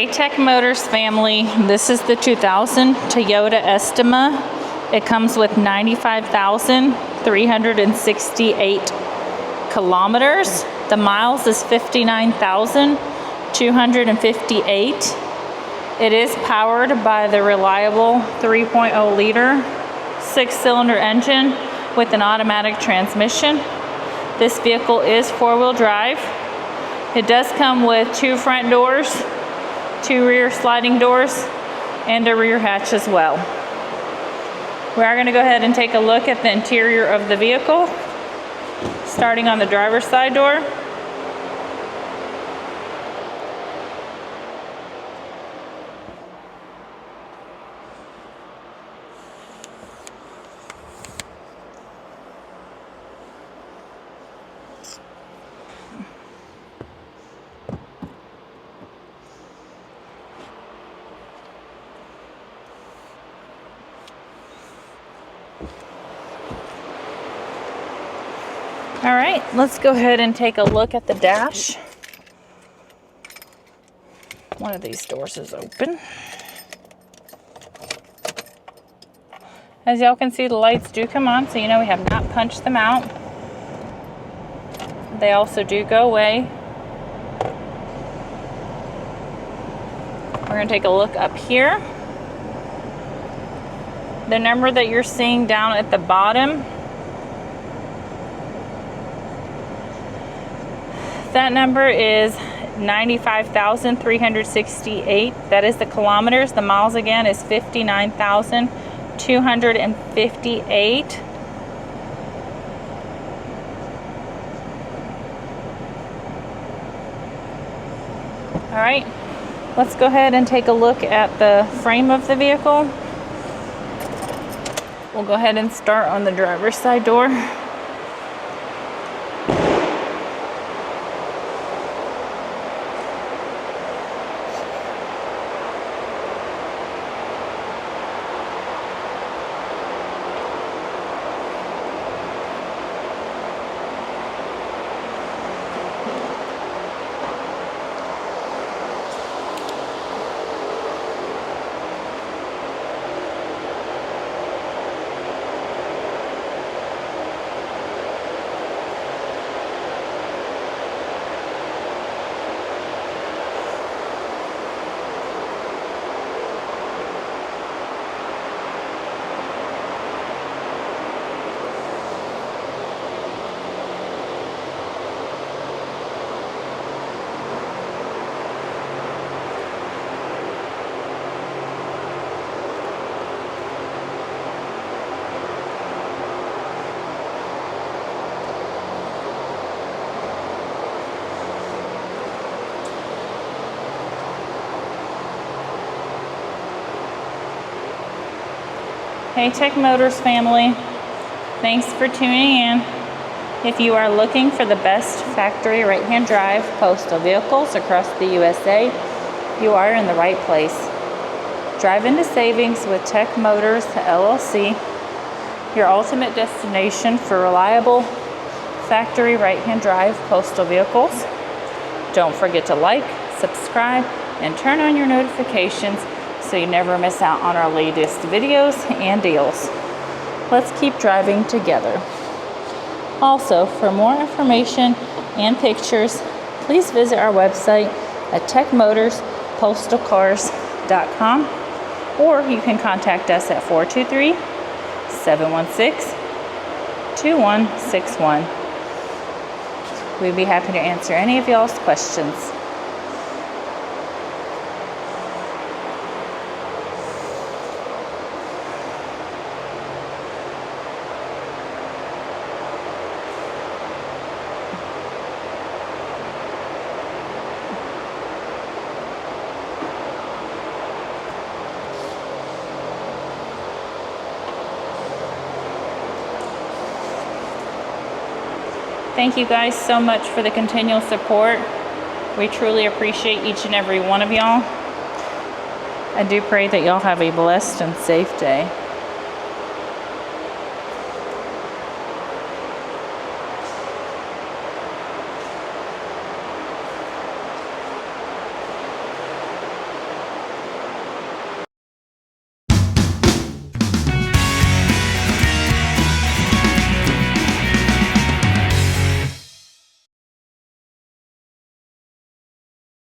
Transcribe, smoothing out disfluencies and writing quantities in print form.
Hey Tech Motors family, this is the 2000 Toyota Estima. It comes with 95,368 kilometers. The miles is 59,258. It is powered by the reliable 3.0 liter 6-cylinder engine with an automatic transmission. This vehicle is 4-wheel drive. It does come with 2 front doors, 2 rear sliding doors, and a rear hatch as well. We are going to go ahead and take a look at the interior of the vehicle, starting on the driver's side door. All right, let's go ahead and take a look at the dash. One of these doors is open. As y'all can see, the lights do come on, so you know we have not punched them out. They also do go away. We're gonna take a look up here. The number that you're seeing down at the bottom, that number is 95,368. That is the kilometers. The miles again is 59,258. All right, let's go ahead and take a look at the frame of the vehicle. We'll go ahead and start on the driver's side door. Hey Tech Motors family, thanks for tuning in. If you are looking for the best factory right-hand drive postal vehicles across the USA, you are in the right place. Drive into savings with Tech Motors LLC, your ultimate destination for reliable factory right-hand drive postal vehicles. Don't forget to like, subscribe, and turn on your notifications so you never miss out on our latest videos and deals. Let's keep driving together. Also, for more information and pictures, please visit our website at techmotorspostalcars.com, or you can contact us at 423-716-2161. We'd be happy to answer any of y'all's questions. Thank you guys so much for the continual support. We truly appreciate each and every one of y'all. I do pray that y'all have a blessed and safe day.